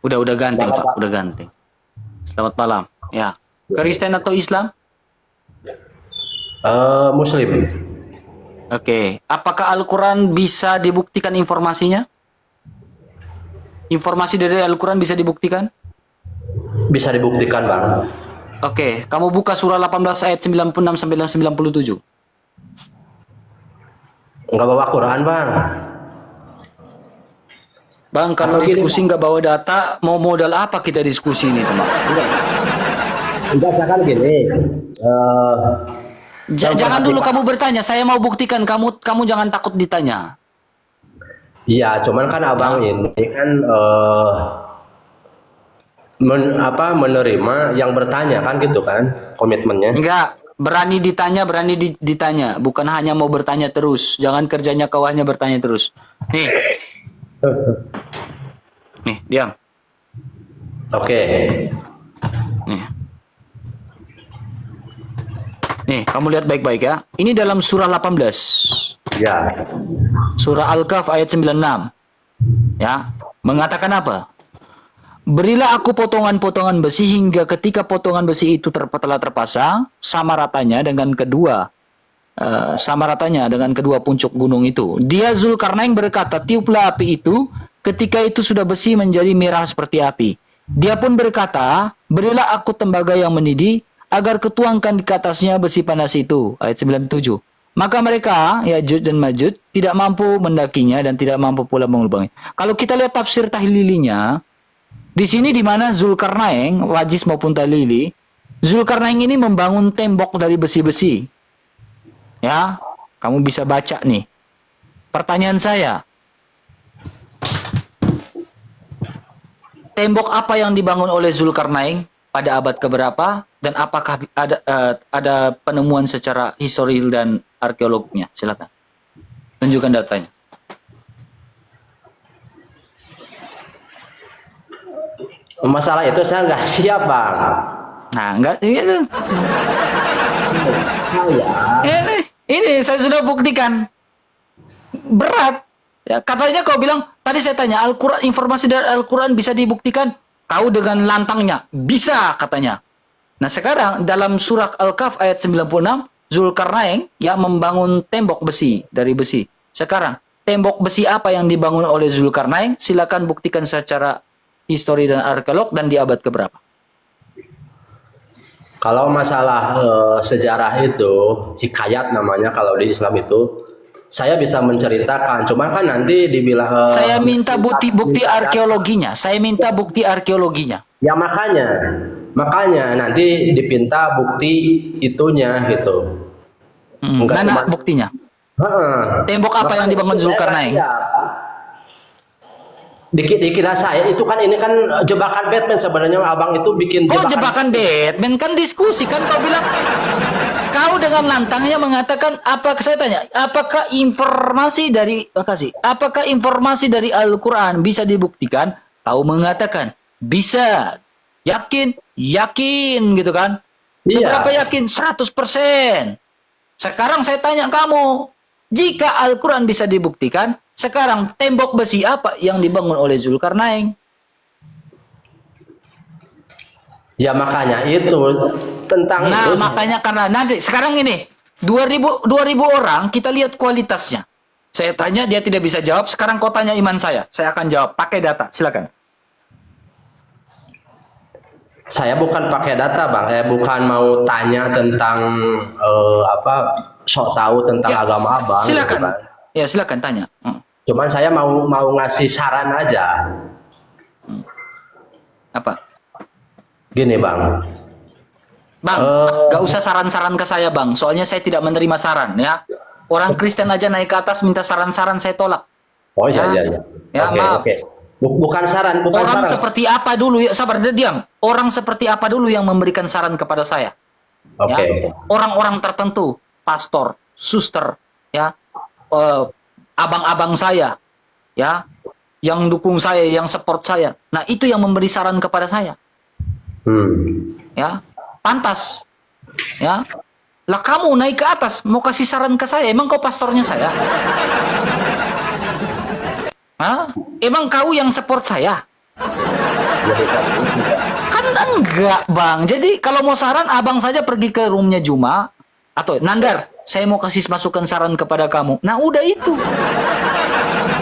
Udah ganteng, Selamat Pak. Pak. Udah ganteng. Selamat malam. Ya. Kristen atau Islam? Muslim. Oke. Apakah Al-Quran bisa dibuktikan informasinya? Informasi dari Al-Quran bisa dibuktikan? Bisa dibuktikan, Bang. Oke. Kamu buka surah 18 ayat 96 sampai 97. Nggak bawa Quran, Bang. Bang, kalau Atau gini, diskusi Bang. nggak bawa data, mau modal apa kita diskusi ini, teman? Enggak, seakan gini. Saya Jangan dulu memperhatikan. kamu bertanya, saya mau buktikan. Kamu jangan takut ditanya. Iya, cuman kan abang Ya. ini kan menerima yang bertanya kan gitu kan komitmennya. Enggak, berani ditanya, berani ditanya. Bukan hanya mau bertanya terus. Jangan kerjanya kau hanya bertanya terus. Nih, nih, diam. Oke. Nih. Nih, kamu lihat baik-baik ya. Ini dalam surah 18. Ya. Surah Al-Kahf ayat 96. Ya, mengatakan apa? Berilah aku potongan-potongan besi hingga ketika potongan besi itu telah terpasang sama ratanya dengan kedua puncuk gunung itu. Dia Zulkarnain berkata, tiuplah api itu. Ketika itu sudah besi menjadi merah seperti api. Dia pun berkata, berilah aku tembaga yang mendidih agar ketuangkan di atasnya besi panas itu. Ayat 97. Maka mereka, Ya'juj dan Ma'juj, tidak mampu mendakinya dan tidak mampu pula mengelubanginya. Kalau kita lihat tafsir tahlilinya, di sini di mana Zulkarnain, Wajis maupun Tahlili, Zulkarnain ini membangun tembok dari besi-besi. Ya, kamu bisa baca nih. Pertanyaan saya, tembok apa yang dibangun oleh Zulkarnain pada abad keberapa dan apakah ada penemuan secara historil dan arkeolognya? Silakan. Tunjukkan datanya. Masalah itu saya nggak siap, Bang. Nah, enggak ini, Saya ini saya sudah buktikan. Berat. Ya, katanya kau bilang, tadi saya tanya, Al-Quran, informasi dari Al-Quran bisa dibuktikan? Kau dengan lantangnya. Bisa, katanya. Nah, sekarang dalam surah Al-Kahf ayat 96, Zulkarnain yang membangun tembok besi dari besi. Sekarang, tembok besi apa yang dibangun oleh Zulkarnain? Silakan buktikan secara histori dan arkeolog dan di abad keberapa. kalau masalah sejarah itu hikayat namanya kalau di Islam itu saya bisa menceritakan. Cuman kan nanti dibilang Saya minta bukti arkeologinya. Saya minta bukti arkeologinya. ya makanya nanti dipinta bukti itunya gitu. Enggak Mana cuma buktinya? heeh. Tembok apa yang Makanya dibangun itu saya nggak Zulkarnain? siap. Dikira saya itu kan ini kan jebakan Batman sebenarnya abang itu bikin Oh, jebakan. jebakan Batman kan diskusi kan kau bilang kau dengan lantangnya mengatakan apa saya tanya apakah informasi dari apakah informasi dari Al-Quran bisa dibuktikan? Kau mengatakan bisa. Yakin gitu kan? Seberapa Iya. yakin? 100%. Sekarang saya tanya kamu, jika Al-Quran bisa dibuktikan, sekarang tembok besi apa yang dibangun oleh Zulkarnain? Ya makanya itu tentang Nah, itu makanya karena nanti sekarang ini 2000 orang kita lihat kualitasnya. Saya tanya dia tidak bisa jawab, sekarang kau tanya iman saya akan jawab pakai data. Silakan. saya bukan pakai data bang, bukan mau tanya tentang apa sok tahu tentang Ya, agama abang gitu silakan. kan. Ya, silakan tanya. Cuman saya mau ngasih saran aja. Apa? Gini bang, Bang, gak usah saran-saran ke saya, Bang. Soalnya saya tidak menerima saran ya. Orang Kristen aja naik ke atas minta saran-saran saya tolak. oh iya Ya. iya iya. Ya, Oke maaf. oke. Bukan saran, bukan Orang saran. seperti apa dulu ya? Sabar, diam. Orang seperti apa dulu yang memberikan saran kepada saya? Oke. Ya, orang-orang tertentu, pastor, suster, ya, abang-abang saya, ya, yang dukung saya, yang support saya. Nah, itu yang memberi saran kepada saya, ya, pantas, ya. Lah kamu naik ke atas mau kasih saran ke saya, emang kau pastornya saya? Hah? Emang kau yang support saya? Ya bukan itu, Bang. Kan enggak, Bang. Jadi kalau mau saran, abang saja pergi ke roomnya Juma. Atau, Nandar, saya mau kasih masukan saran kepada kamu. Nah, udah itu.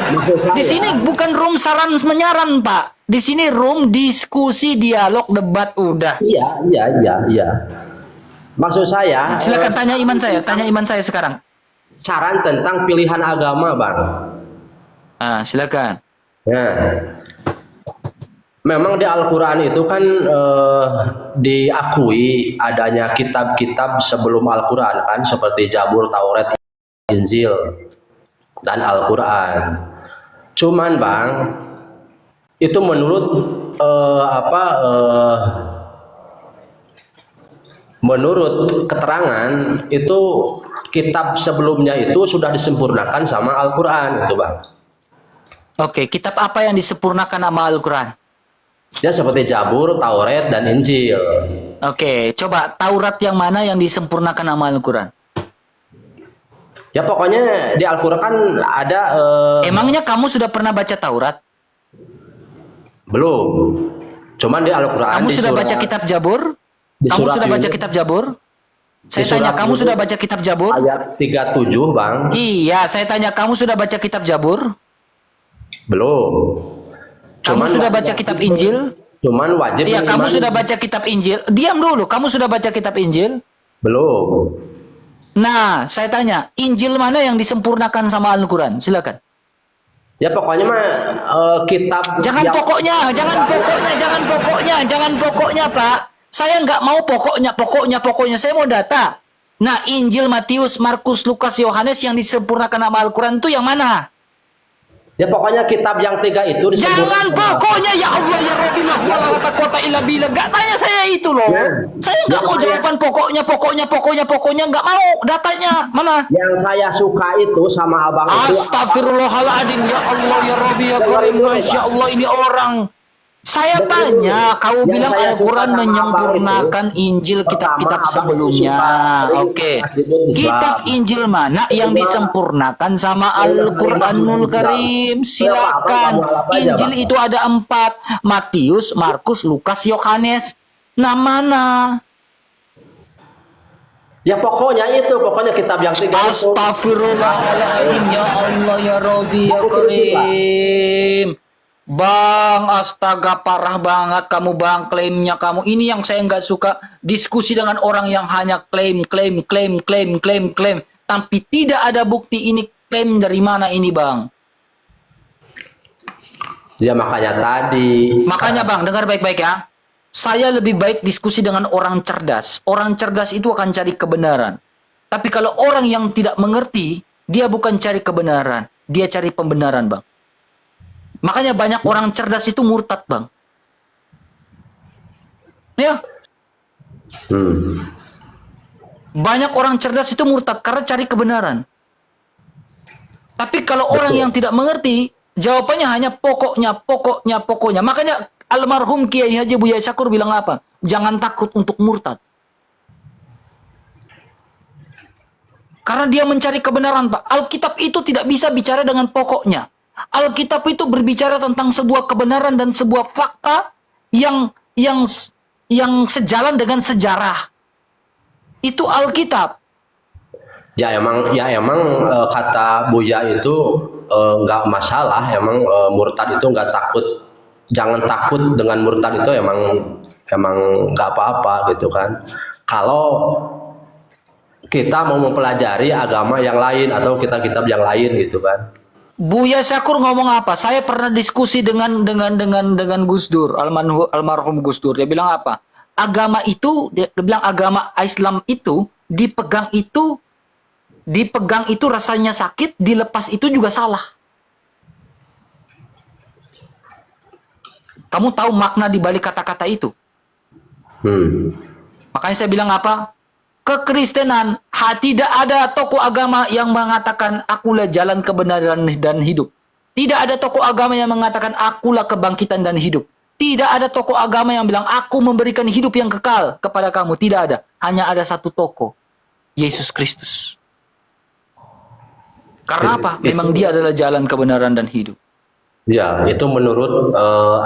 Maksud Di saya, sini bukan room saran menyaran, Pak. Di sini room diskusi, dialog, debat, udah. iya, iya, iya, iya. Maksud saya, Silakan tanya iman saya. Tanya iman saya sekarang. saran tentang pilihan agama, Bang. Ah, silakan. Nah, memang di Al-Quran itu kan diakui adanya kitab-kitab sebelum Al-Quran kan, seperti Zabur, Taurat, Injil, dan Al-Quran. Cuman Bang, itu menurut menurut keterangan itu kitab sebelumnya itu sudah disempurnakan sama Al-Quran itu Bang. Oke, kitab apa yang disempurnakan sama Al-Quran? Ya seperti Zabur, Taurat, dan Injil. Oke, coba Taurat yang mana yang disempurnakan sama Al-Quran? Ya pokoknya di Al-Quran kan ada Emangnya kamu sudah pernah baca Taurat? belum. Cuman di Al-Quran Kamu di sudah surat, baca kitab Jabur? di Kamu surat sudah baca Yunus, kitab Jabur? Saya di tanya, surat kamu Yunus sudah baca kitab Jabur? ayat 37 Bang. Iya, saya tanya, kamu sudah baca kitab Jabur? Belum. Kamu sudah baca kitab Injil? Cuman wajib Iya, kamu mengimani. sudah baca kitab Injil? Diam dulu, kamu sudah baca kitab Injil? Belum. Nah, saya tanya, Injil mana yang disempurnakan sama Al-Quran? Silakan. Ya pokoknya mah kitab Jangan yang pokoknya, jangan pokoknya, Pak. Saya nggak mau pokoknya. Saya mau data. Nah, Injil, Matius, Markus, Lukas, Yohanes yang disempurnakan sama Al-Quran itu yang mana? ya pokoknya kitab yang 3 itu Jangan pokoknya, ya Allah, ya Rabbi, la hawla wala quwata illa billah. Nggak tanya saya itu loh. Ya. Saya nggak Ya, mau makanya- jawaban pokoknya. Nggak mau. Datanya mana? Yang saya suka itu sama abang itu Astagfirullahaladzim, ya Allah, ya Rabbi, ya Karim, Masya Allah, ini orang. Saya Betul. tanya, kau Yang bilang saya suka Al-Quran sama menyempurnakan abang Injil, kitab-kitab pertama, abang sebelumnya. itu suka sering Oke. atribut Islam. Kitab Injil mana yang Kedua, disempurnakan sama yang Al-Quranul Islam. Karim? Kenapa, Silakan. Abang? Apa aja, Injil Bang? itu ada 4. Matius, Markus, Lukas, Yohanes. Nah, mana? Ya pokoknya kitab yang 3 itu. Astagfirullahaladzim, ya Allah, ya Rabbi, ya Aku terusin, Pak. Karim. Bang, astaga, parah banget kamu, Bang, klaimnya kamu. Ini yang saya nggak suka, diskusi dengan orang yang hanya klaim. Tapi tidak ada bukti. Ini klaim dari mana ini, Bang? Ya makanya tadi. Makanya, Bang, dengar baik-baik ya. Saya lebih baik diskusi dengan orang cerdas. Orang cerdas itu akan cari kebenaran. Tapi kalau orang yang tidak mengerti, dia bukan cari kebenaran. Dia cari pembenaran, Bang. Makanya banyak orang cerdas itu murtad, Bang. Ya. Banyak orang cerdas itu murtad karena cari kebenaran. Tapi kalau orang yang tidak mengerti, jawabannya hanya pokoknya. Makanya almarhum Kiai Haji Buya Syakur bilang apa? Jangan takut untuk murtad. Karena dia mencari kebenaran, Pak. Alkitab itu tidak bisa bicara dengan pokoknya. Alkitab itu berbicara tentang sebuah kebenaran dan sebuah fakta yang sejalan dengan sejarah. Itu Alkitab. Ya emang kata Buya itu nggak masalah. Emang murtad itu nggak takut. Jangan takut dengan murtad itu emang nggak apa-apa gitu kan. Kalau kita mau mempelajari agama yang lain atau kitab-kitab yang lain gitu kan. Buya Syakur ngomong apa? Saya pernah diskusi dengan Gus Dur, almarhum Gus Dur. Dia bilang apa? Agama itu, dia bilang agama Islam itu dipegang itu rasanya sakit, dilepas itu juga salah. Kamu tahu makna di balik kata-kata itu? Makanya saya bilang apa? Kekristenan, tidak ada tokoh agama yang mengatakan akulah jalan kebenaran dan hidup. Tidak ada tokoh agama yang mengatakan akulah kebangkitan dan hidup. Tidak ada tokoh agama yang bilang aku memberikan hidup yang kekal kepada kamu. Tidak ada. Hanya ada satu tokoh, Yesus Kristus. Karena apa? Memang dia adalah jalan kebenaran dan hidup. Ya, itu menurut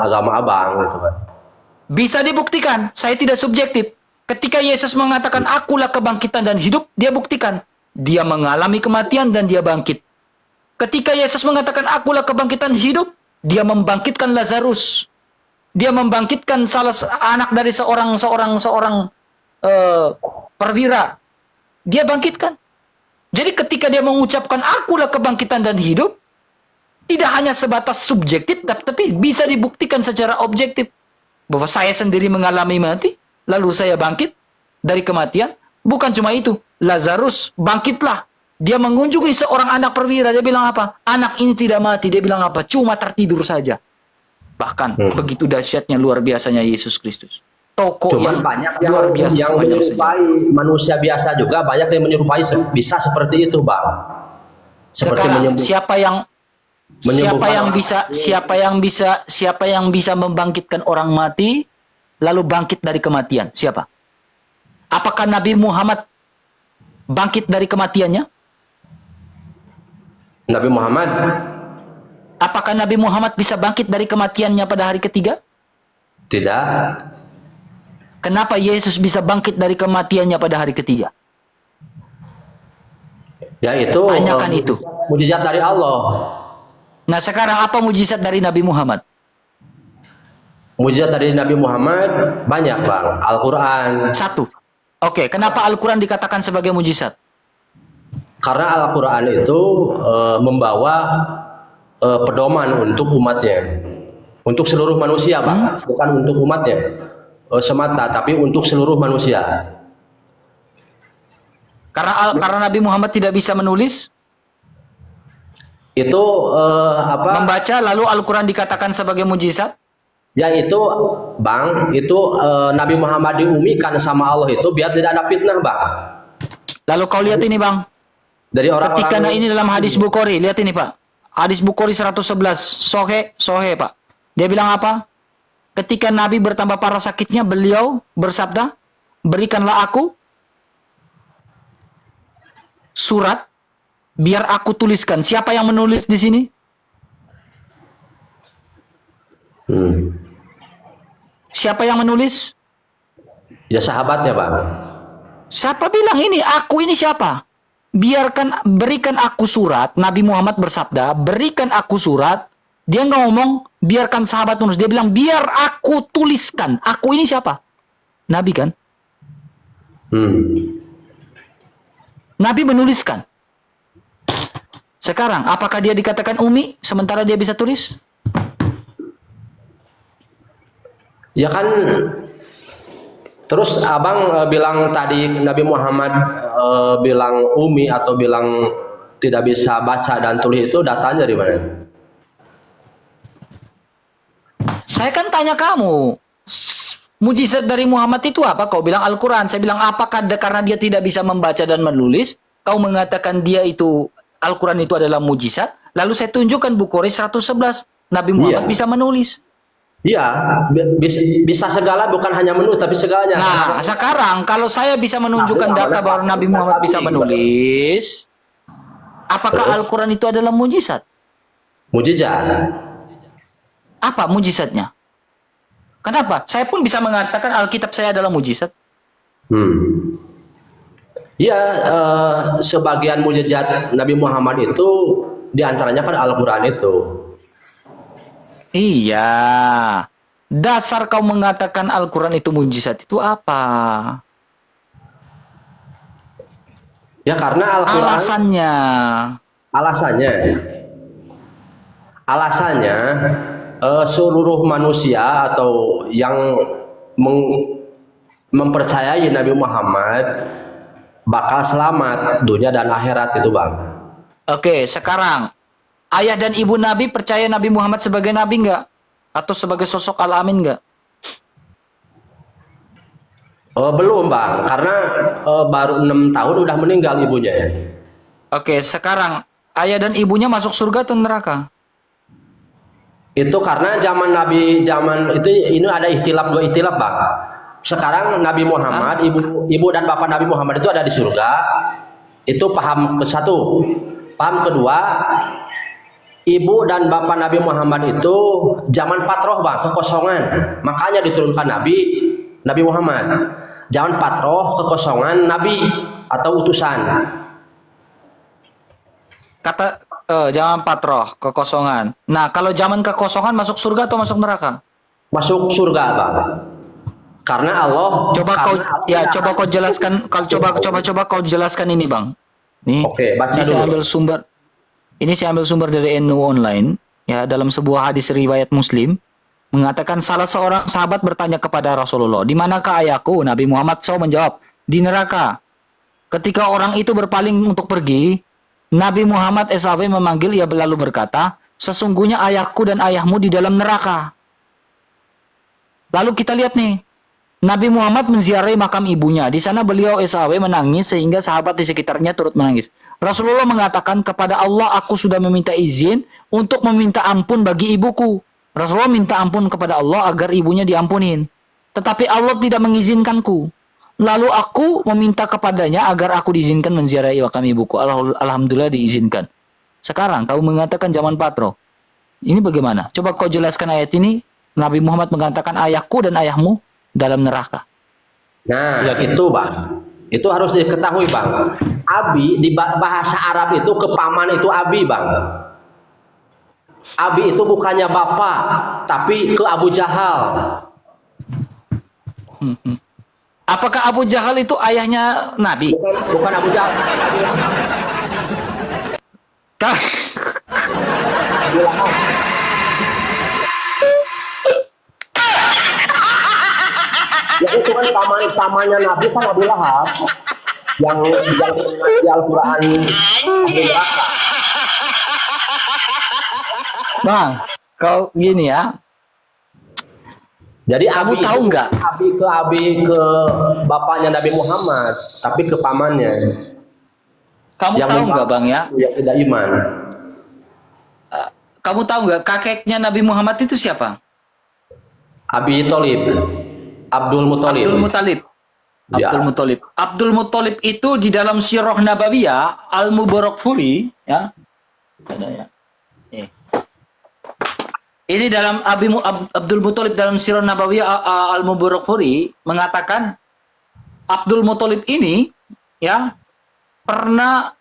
agama abang gitu kan. Bisa dibuktikan, saya tidak subjektif. Ketika Yesus mengatakan akulah kebangkitan dan hidup, dia buktikan. Dia mengalami kematian dan dia bangkit. Ketika Yesus mengatakan akulah kebangkitan hidup, dia membangkitkan Lazarus. Dia membangkitkan anak dari seorang perwira. Dia bangkitkan. Jadi ketika dia mengucapkan akulah kebangkitan dan hidup, tidak hanya sebatas subjektif, tapi bisa dibuktikan secara objektif. Bahwa saya sendiri mengalami mati, lalu saya bangkit dari kematian. Bukan cuma itu, Lazarus bangkitlah. Dia mengunjungi seorang anak perwira, dia bilang apa? Anak ini tidak mati, dia bilang apa? Cuma tertidur saja. Bahkan begitu dahsyatnya luar biasanya Yesus Kristus. Tokoh Cuman yang banyak luar biasa yang sepanjang menyerupai manusia biasa juga, banyak yang menyerupai bisa seperti itu, Bang. Seperti sekarang siapa yang bisa membangkitkan orang mati lalu bangkit dari kematian? Siapa? Apakah Nabi Muhammad bangkit dari kematiannya? Nabi Muhammad. Apakah Nabi Muhammad bisa bangkit dari kematiannya pada hari ketiga? Tidak. Kenapa Yesus bisa bangkit dari kematiannya pada hari ketiga? Ya itu Tanyakan itu. mujizat dari Allah. Nah sekarang apa mujizat dari Nabi Muhammad? Mujizat dari Nabi Muhammad banyak, Bang. Al-Quran. Satu. Oke, kenapa Al-Quran dikatakan sebagai mujizat? Karena Al-Quran itu membawa pedoman untuk umatnya. Untuk seluruh manusia, Bang. Bukan untuk umatnya semata, tapi untuk seluruh manusia. Karena Nabi Muhammad tidak bisa menulis, Itu membaca, lalu Al-Quran dikatakan sebagai mujizat. Ya itu, Bang, itu Nabi Muhammad diumikan sama Allah itu biar tidak ada fitnah, Bang. Lalu kau lihat ini, Bang. Dari Ketika orang-orang ini dalam hadis Bukhari, lihat ini, Pak. Hadis Bukhari 111, Sohe, Pak. Dia bilang apa? Ketika Nabi bertambah parah sakitnya, beliau bersabda, berikanlah aku surat, biar aku tuliskan. Siapa yang menulis di sini? Siapa yang menulis? Ya sahabatnya, Bang. Siapa bilang ini? Aku ini siapa? Berikan aku surat. Nabi Muhammad bersabda, berikan aku surat. Dia nggak ngomong, biarkan sahabat menulis. Dia bilang, biar aku tuliskan. Aku ini siapa? Nabi kan? Nabi menuliskan. Sekarang, apakah dia dikatakan umi, sementara dia bisa tulis? Ya kan, terus abang bilang tadi Nabi Muhammad bilang umi atau bilang tidak bisa baca dan tulis, itu datanya dari mana? Saya kan tanya kamu, mujizat dari Muhammad itu apa? Kau bilang Al-Quran. Saya bilang, apakah karena dia tidak bisa membaca dan menulis, kau mengatakan dia itu, Al-Quran itu adalah mujizat? Lalu saya tunjukkan Bukhari 111, Nabi Muhammad bisa menulis. Iya, bisa segala, bukan hanya menulis, tapi segalanya. Nah, sekarang kalau saya bisa menunjukkan data bahwa Nabi Muhammad bisa menulis, apakah Al-Quran itu adalah mujizat? Mujizat. Apa mujizatnya? Kenapa? Saya pun bisa mengatakan Alkitab saya adalah mujizat. Ya, sebagian mujizat Nabi Muhammad itu diantaranya kan Al-Quran itu. Iya. Dasar kau mengatakan Al-Quran itu mujizat itu apa? Ya karena Al-Quran. Alasannya seluruh manusia atau yang mempercayai Nabi Muhammad bakal selamat dunia dan akhirat itu, Bang. Oke, sekarang ayah dan ibu Nabi percaya Nabi Muhammad sebagai Nabi enggak? Atau sebagai sosok Al-Amin enggak? Belum, Bang, karena baru 6 tahun udah meninggal ibunya ya. Oke, sekarang ayah dan ibunya masuk surga atau neraka? Itu karena zaman itu ini ada dua ikhtilaf, Bang. Sekarang Nabi Muhammad, ibu dan bapak Nabi Muhammad itu ada di surga. Itu paham ke satu. Paham kedua, ibu dan bapak Nabi Muhammad itu zaman patroh bang, kekosongan. Makanya diturunkan Nabi Muhammad. Zaman patroh, kekosongan Nabi atau utusan. Kata zaman patroh, kekosongan. Nah, kalau zaman kekosongan masuk surga atau masuk neraka? Masuk surga bang. Karena Allah. Coba kau jelaskan. Kalau coba kau jelaskan ini bang. Nih, Oke, baca ini dulu. saya ambil sumber dari NU Online. Ya, dalam sebuah hadis riwayat Muslim mengatakan salah seorang sahabat bertanya kepada Rasulullah, di manakah ayahku? Nabi Muhammad SAW menjawab, di neraka. Ketika orang itu berpaling untuk pergi, Nabi Muhammad SAW memanggil, ia lalu berkata, sesungguhnya ayahku dan ayahmu di dalam neraka. Lalu kita lihat nih, Nabi Muhammad menziarahi makam ibunya. Di sana beliau SAW menangis sehingga sahabat di sekitarnya turut menangis. Rasulullah mengatakan, kepada Allah aku sudah meminta izin untuk meminta ampun bagi ibuku. Rasulullah minta ampun kepada Allah agar ibunya diampunin. Tetapi Allah tidak mengizinkanku. Lalu aku meminta kepadanya agar aku diizinkan menziarahi makam ibuku. Alhamdulillah diizinkan. Sekarang kau mengatakan zaman patro. Ini bagaimana? Coba kau jelaskan ayat ini. Nabi Muhammad mengatakan ayahku dan ayahmu dalam neraka. Nah, itu bang. Itu harus diketahui bang. Abi di bahasa Arab itu kepaman itu abi bang. Abi itu bukannya bapak, tapi ke Abu Jahal. Apakah Abu Jahal itu ayahnya Nabi? Bukan Abu Jahal. Abu Lahab. Ya itu kan pamannya Nabi kan Abu Lahab yang di Al-Quran ahli neraka. Bang, kau gini ya. Jadi Kamu tahu nggak? Abi ke bapaknya Nabi Muhammad, tapi ke pamannya. Kamu Yang tahu nggak bang ya? Yang tidak iman. Kamu tahu nggak kakeknya Nabi Muhammad itu siapa? Abi Tholib, Abdul Muthalib. Abdul Muthalib. Ya. Abdul Muthalib. Abdul Muthalib itu di dalam Sirah Nabawiyah Al-Mubarakfuri ya. Ada ya. Ini dalam Abdul Muthalib dalam Sirah Nabawiyah Al-Mubarakfuri mengatakan Abdul Muthalib ini ya pernah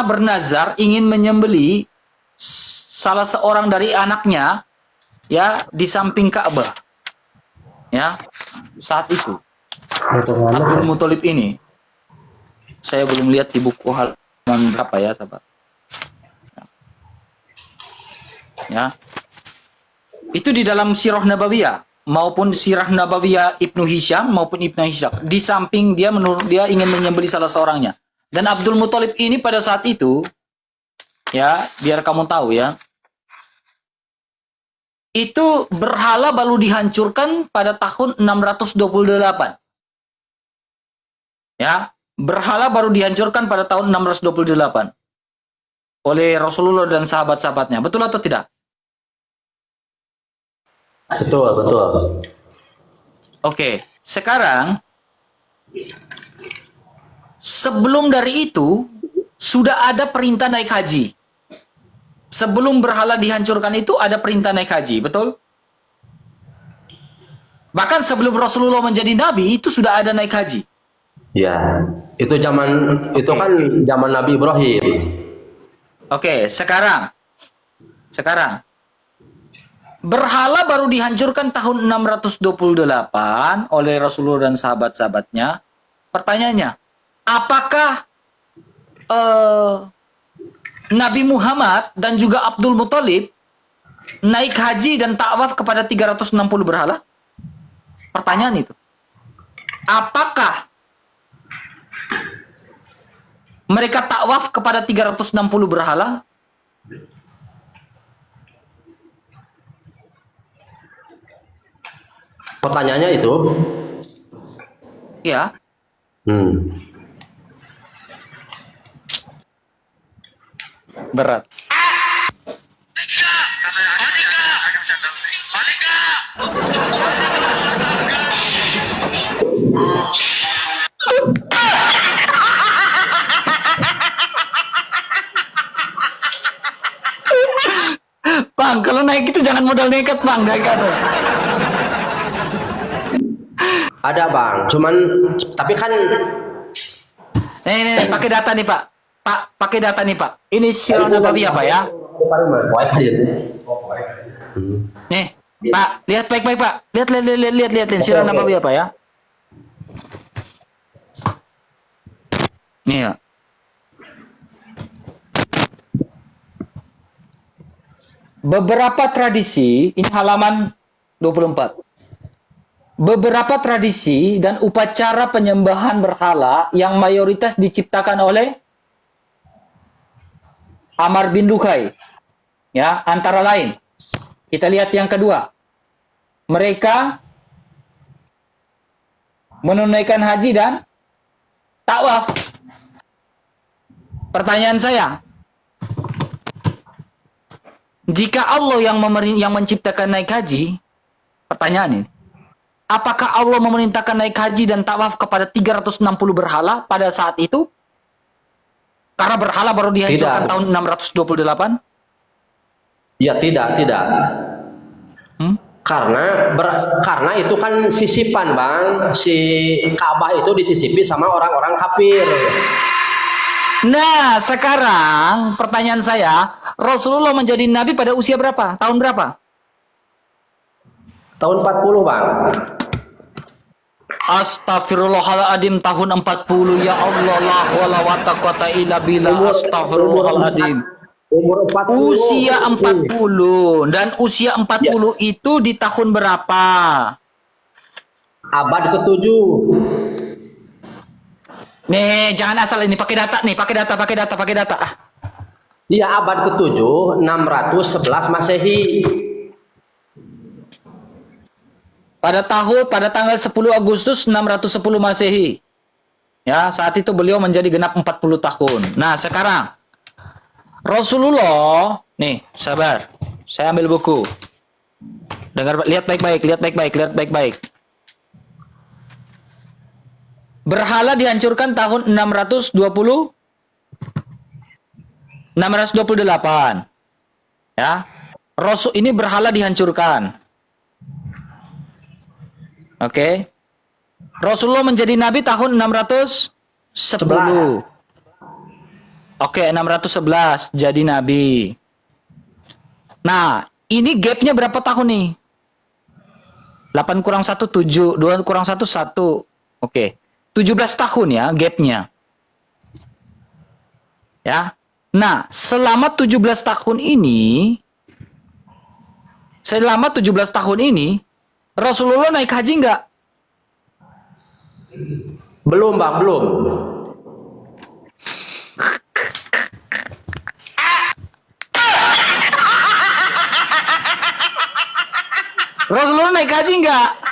bernazar ingin menyembelih salah seorang dari anaknya ya di samping Ka'bah. Ya, saat itu Abdul Muthalib ini saya belum lihat di buku halaman berapa ya, sahabat. Ya. Itu di dalam Sirah Nabawiyah maupun Sirah Nabawiyah Ibnu Hisham maupun Ibnu Hisham. Di samping dia ingin menyembelih salah seorangnya. Dan Abdul Muthalib ini pada saat itu ya, biar kamu tahu ya. Itu berhala baru dihancurkan pada tahun 628. Ya, berhala baru dihancurkan pada tahun 628 oleh Rasulullah dan sahabat-sahabatnya. Betul atau tidak? Betul. Oke, sekarang sebelum dari itu sudah ada perintah naik haji. Sebelum berhala dihancurkan itu ada perintah naik haji, betul? Bahkan sebelum Rasulullah menjadi nabi itu sudah ada naik haji. Ya, itu kan zaman Nabi Ibrahim. Oke, sekarang berhala baru dihancurkan tahun 628 oleh Rasulullah dan sahabat-sahabatnya. Pertanyaannya, apakah Nabi Muhammad dan juga Abdul Muthalib naik haji dan tawaf kepada 360 berhala? Pertanyaan itu. Apakah mereka tawaf kepada 360 berhala? Pertanyaannya itu? Ya. Berat. bang, kalau naik itu jangan modal nekat bang dari ke atas. Ada bang, cuman tapi kan Nih, pakai data nih pak. Pak, pakai data nih pak. Ini Sirah Nabawiyah pak ya. Nih, pak, lihat baik-baik pak. Lihat Sirah Nabawiyah pak ya. Nih ya. Beberapa tradisi, ini halaman 24. Beberapa tradisi dan upacara penyembahan berhala yang mayoritas diciptakan oleh Amr bin Luhai. Ya, antara lain. Kita lihat yang kedua. Mereka menunaikan haji dan tawaf. Pertanyaan saya, jika Allah yang menciptakan naik haji, pertanyaan ini, apakah Allah memerintahkan naik haji dan tawaf kepada 360 berhala pada saat itu? Karena berhala baru dihancurkan tahun 628? Ya tidak. Karena itu kan sisipan bang, si Ka'bah itu disisipi sama orang-orang kafir. Nah, sekarang pertanyaan saya, Rasulullah menjadi nabi pada usia berapa? Tahun berapa? Tahun 40 bang. Astagfirullahaladzim, tahun 40. Ya Allah, la wala wata quwata illa billah. Astagfirullahaladzim. Umur 40. Usia 40. Dan usia 40 itu di tahun berapa? Abad ke-7. Nih, jangan asal ini pakai data nih, pakai data. Iya, abad ke-7, 611 Masehi. Pada tanggal 10 Agustus 610 Masehi. Ya, saat itu beliau menjadi genap 40 tahun. Nah, sekarang Rasulullah, nih, sabar. Saya ambil buku. Lihat baik-baik. Berhala dihancurkan tahun 628. Ya. Rasul ini berhala dihancurkan. Oke. Rasulullah menjadi nabi tahun 610. Oke, 611 jadi nabi. Nah, ini gapnya berapa tahun nih? 8 kurang 1, 7. 2 kurang 1, 1. Oke. 17 tahun ya gapnya. Ya. Nah, selama 17 tahun ini, Rasulullah naik haji enggak? Belum bang, belum. Rasulullah naik haji enggak?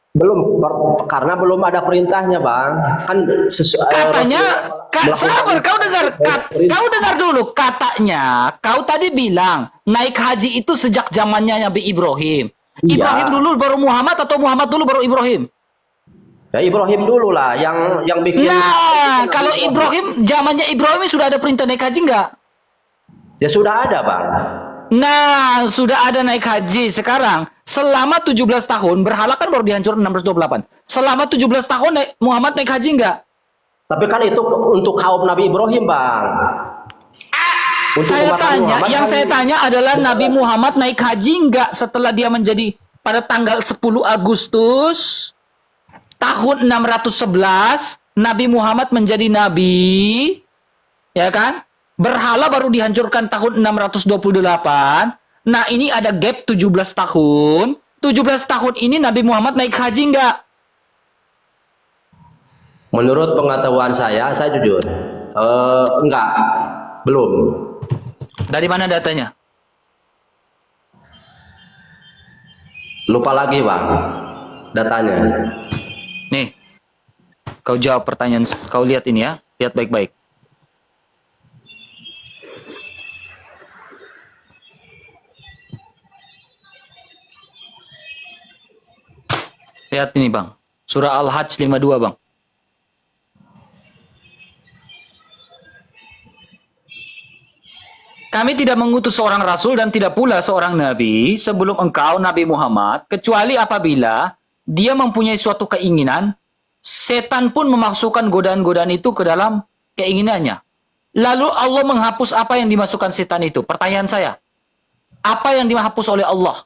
Belum, karena belum ada perintahnya bang. Kan Katanya, sabar, kau dengar dulu. Katanya, kau tadi bilang naik haji itu sejak zamannya Nabi Ibrahim. Iya. Ibrahim dulu baru Muhammad atau Muhammad dulu baru Ibrahim? Ya Ibrahim dulu lah yang bikin. Nah, kalau Ibrahim, zamannya Ibrahim sudah ada perintah naik haji enggak? Ya sudah ada bang. Nah, sudah ada naik haji. Sekarang, selama 17 tahun, berhala kan baru dihancurkan 628. Selama 17 tahun, Muhammad naik haji enggak? Tapi kan itu untuk kaum Nabi Ibrahim bang. Saya tanya adalah Nabi Muhammad naik haji enggak setelah dia menjadi pada tanggal 10 Agustus tahun 611, Nabi Muhammad menjadi nabi, ya kan? Berhala baru dihancurkan tahun 628. Nah, ini ada gap 17 tahun. 17 tahun ini Nabi Muhammad naik haji enggak? Menurut pengetahuan saya jujur enggak, belum. Dari mana datanya? Lupa lagi bang datanya. Nih, kau jawab pertanyaan, kau lihat ini ya, lihat baik-baik. Lihat ini bang, surah Al-Hajj 52 bang. Kami tidak mengutus seorang rasul dan tidak pula seorang nabi sebelum engkau, Nabi Muhammad, kecuali apabila dia mempunyai suatu keinginan, setan pun memasukkan godaan-godaan itu ke dalam keinginannya. Lalu Allah menghapus apa yang dimasukkan setan itu. Pertanyaan saya, apa yang dihapus oleh Allah?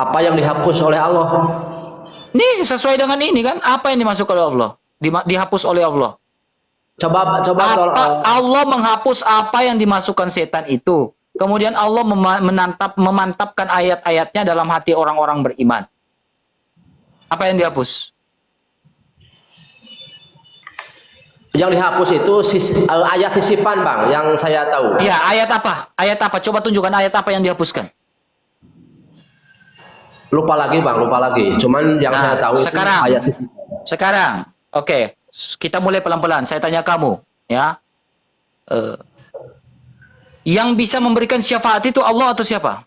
Apa yang dihapus oleh Allah? Nih, sesuai dengan ini kan, apa yang dimasukkan oleh Allah? Dihapus oleh Allah. Coba Allah menghapus apa yang dimasukkan setan itu. Kemudian Allah memantapkan ayat-ayatnya dalam hati orang-orang beriman. Apa yang dihapus? yang dihapus itu ayat sisipan, Bang, yang saya tahu. Ya, ayat apa? Ayat apa? Coba tunjukkan ayat apa yang dihapuskan. Lupa lagi, Bang, lupa lagi. Cuman yang saya tahu sekarang, itu ayat sisipan. Sekarang, oke. Kita mulai pelan-pelan. Saya tanya kamu, ya. Yang bisa memberikan syafaat itu Allah atau siapa?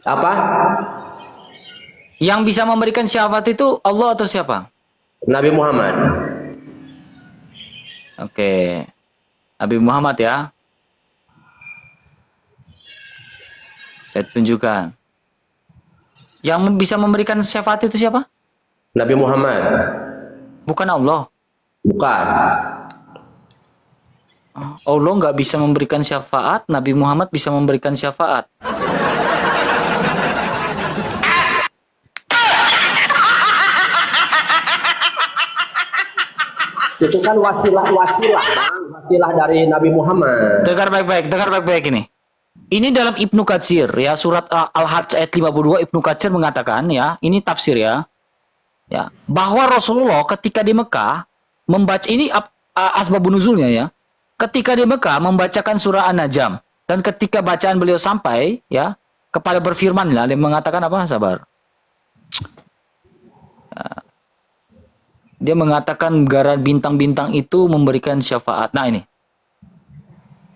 Apa? Yang bisa memberikan syafaat itu Allah atau siapa? Nabi Muhammad. Oke. Nabi Muhammad ya. Saya tunjukkan. Yang bisa memberikan syafaat itu siapa? Nabi Muhammad. Bukan Allah. Bukan. Allah nggak bisa memberikan syafaat, Nabi Muhammad bisa memberikan syafaat. Itu kan wasilah, Bang. Wasilah dari Nabi Muhammad. Dengar baik-baik ini. Ini dalam Ibnu Katsir ya, surat Al-Hajj ayat 52 Ibnu Katsir mengatakan ya, ini tafsir ya. Ya, bahwa Rasulullah ketika di Mekah membaca ini asbabun nuzulnya ya. Ketika di Mekah membacakan surah An-Najm dan ketika bacaan beliau sampai ya kepada berfirmanlah, dia mengatakan apa? Sabar. Dia mengatakan garan bintang-bintang itu memberikan syafaat. Nah ini.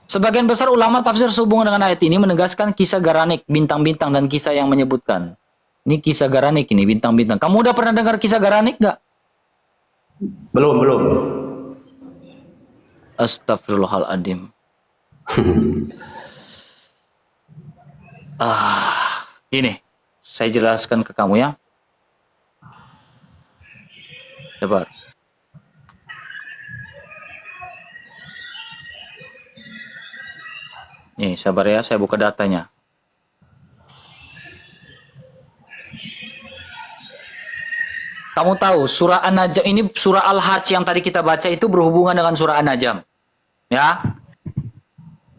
Sebagian besar ulama tafsir sehubungan dengan ayat ini menegaskan kisah Garanik, bintang-bintang dan kisah yang menyebutkan. Ini kisah Garanik ini, bintang-bintang. Kamu udah pernah dengar kisah Garanik nggak? Belum. Astagfirullahaladzim. Gini, saya jelaskan ke kamu ya. Sabar. Nih, sabar ya, saya buka datanya. Kamu tahu, surah An-Najm ini, surah Al-Hajj yang tadi kita baca itu berhubungan dengan surah An-Najm. Ya.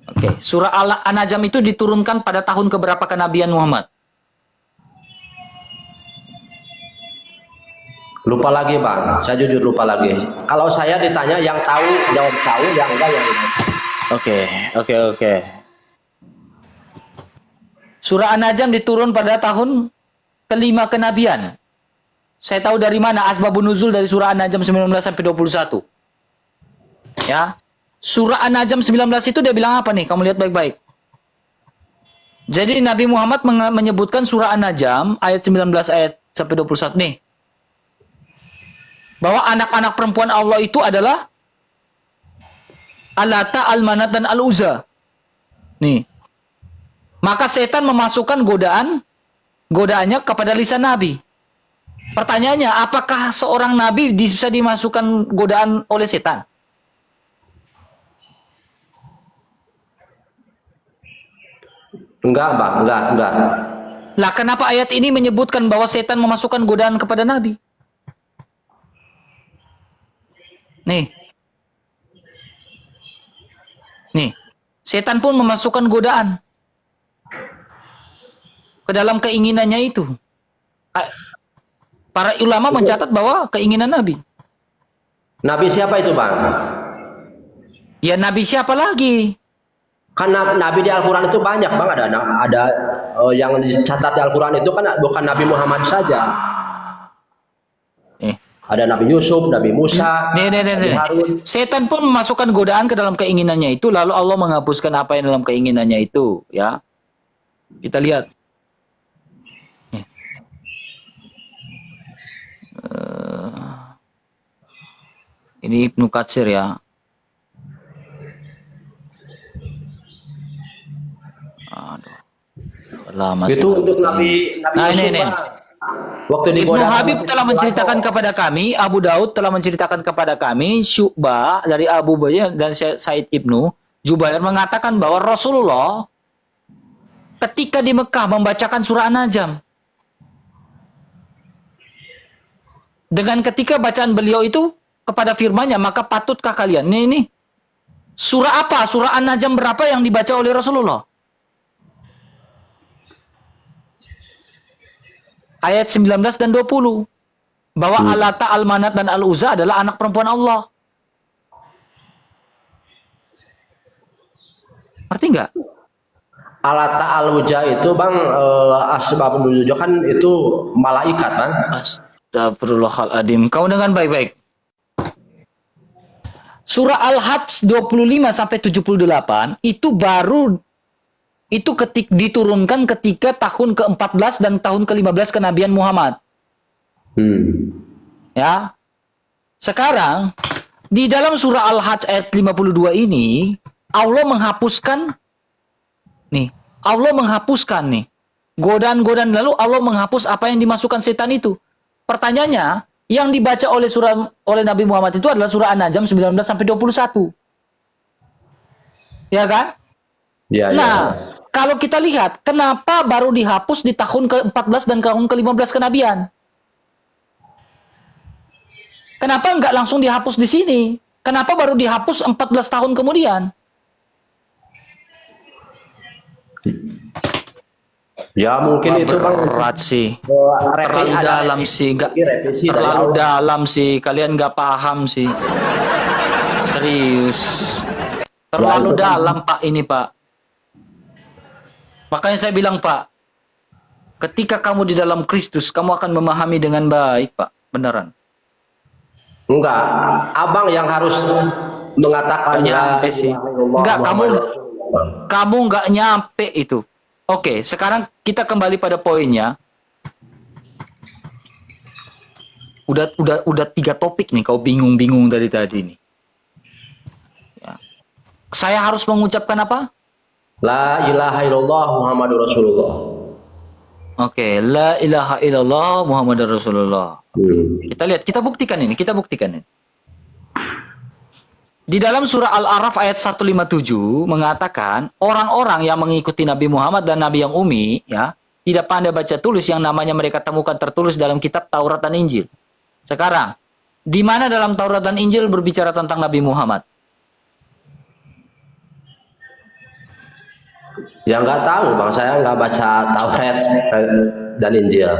Oke, surah An-Najm itu diturunkan pada tahun keberapa kenabian Muhammad? Lupa lagi, Bang. Saya jujur lupa lagi. Kalau saya ditanya yang tahu, jawab tahu, yang enggak yang enggak. Oke. Surah An-Najm diturun pada tahun kelima kenabian. Saya tahu dari mana asbabun nuzul dari surah An-Najm 19 sampai 21. Ya. Surah An-Najm 19 itu dia bilang apa nih? Kamu lihat baik-baik. Jadi Nabi Muhammad menyebutkan surah An-Najm ayat 19 ayat sampai 21 nih. Bahwa anak-anak perempuan Allah itu adalah Al-Lata, Al-Manat, dan Al-Uzza. Nih. Maka setan memasukkan godaannya kepada lisan Nabi. Pertanyaannya, apakah seorang Nabi bisa dimasukkan godaan oleh setan? Enggak, Bang. Enggak. Lah, kenapa ayat ini menyebutkan bahwa setan memasukkan godaan kepada Nabi? Nih, setan pun memasukkan godaan ke dalam keinginannya itu. Para ulama mencatat bahwa keinginan Nabi. Nabi siapa itu, Bang? Ya Nabi siapa lagi? Kan Nabi di Al-Quran itu banyak, Bang. Ada yang dicatat di Al-Quran itu kan bukan Nabi Muhammad saja. Ada Nabi Yusuf, Nabi Musa, Nabi Harun. Setan pun memasukkan godaan ke dalam keinginannya itu, lalu Allah menghapuskan apa yang dalam keinginannya itu, ya. Kita lihat. Ini Ibnu Katsir ya. Aduh. Lama sih. Itu untuk Nabi Nah, Yusuf, ini. Bang. Waktu Ibnu digoda sama Habib telah menceritakan kepada kami, Abu Daud telah menceritakan kepada kami, Syu'bah dari Abu Bakar dan Said Ibnu Jubair mengatakan bahwa Rasulullah ketika di Mekah membacakan surah An-Najm. Dengan ketika bacaan beliau itu kepada firman-Nya, maka patutkah kalian? Ini surah apa? Surah An-Najm berapa yang dibaca oleh Rasulullah? Ayat 19 dan 20. Bahwa Al-Lata, Al-Manat, dan Al-Uzza adalah anak perempuan Allah. Ngerti nggak? Alata al-Wuja itu, Bang, asbab nuzul kan itu malaikat, Bang. Astagfirullahaladzim. Kau dengan baik-baik. Surah Al-Hajj 25 sampai 78 itu baru diturunkan ketika tahun ke-14 dan tahun ke-15 kenabian Muhammad. Ya. Sekarang di dalam surah Al-Hajj ayat 52 ini Allah menghapuskan godaan-godaan, lalu Allah menghapus apa yang dimasukkan setan itu. Pertanyaannya, yang dibaca oleh Nabi Muhammad itu adalah surah An-Najm 19 sampai 21. Ya kan? Ya, Nah, ya. kalau kita lihat, kenapa baru dihapus di tahun ke-14 dan tahun ke-15 kenabian? Kenapa nggak langsung dihapus di sini? Kenapa baru dihapus 14 tahun kemudian? Ya mungkin itu, Bang, Berat sih. terlalu Dalam sih, nggak terlalu dalam sih. Kalian nggak paham sih. Serius. Terlalu dalam, Pak, ini, Pak. Makanya saya bilang, Pak, ketika kamu di dalam Kristus, kamu akan memahami dengan baik, Pak. Beneran. Enggak, Abang yang harus mengatakan Nyampe sih. Enggak, kamu nggak nyampe itu. Oke, sekarang kita kembali pada poinnya. Udah 3 topik nih, kau bingung-bingung dari tadi nih. Ya. Saya harus mengucapkan apa? La ilaha illallah Muhammadur Rasulullah. Oke, la ilaha illallah Muhammadur Rasulullah. Kita lihat, kita buktikan ini. Di dalam surah Al-A'raf ayat 157 mengatakan orang-orang yang mengikuti Nabi Muhammad dan Nabi yang ummi, ya, tidak pandai baca tulis yang namanya mereka temukan tertulis dalam kitab Taurat dan Injil. Sekarang, di mana dalam Taurat dan Injil berbicara tentang Nabi Muhammad? Ya nggak tahu, Bang, saya nggak baca Taurat dan Injil.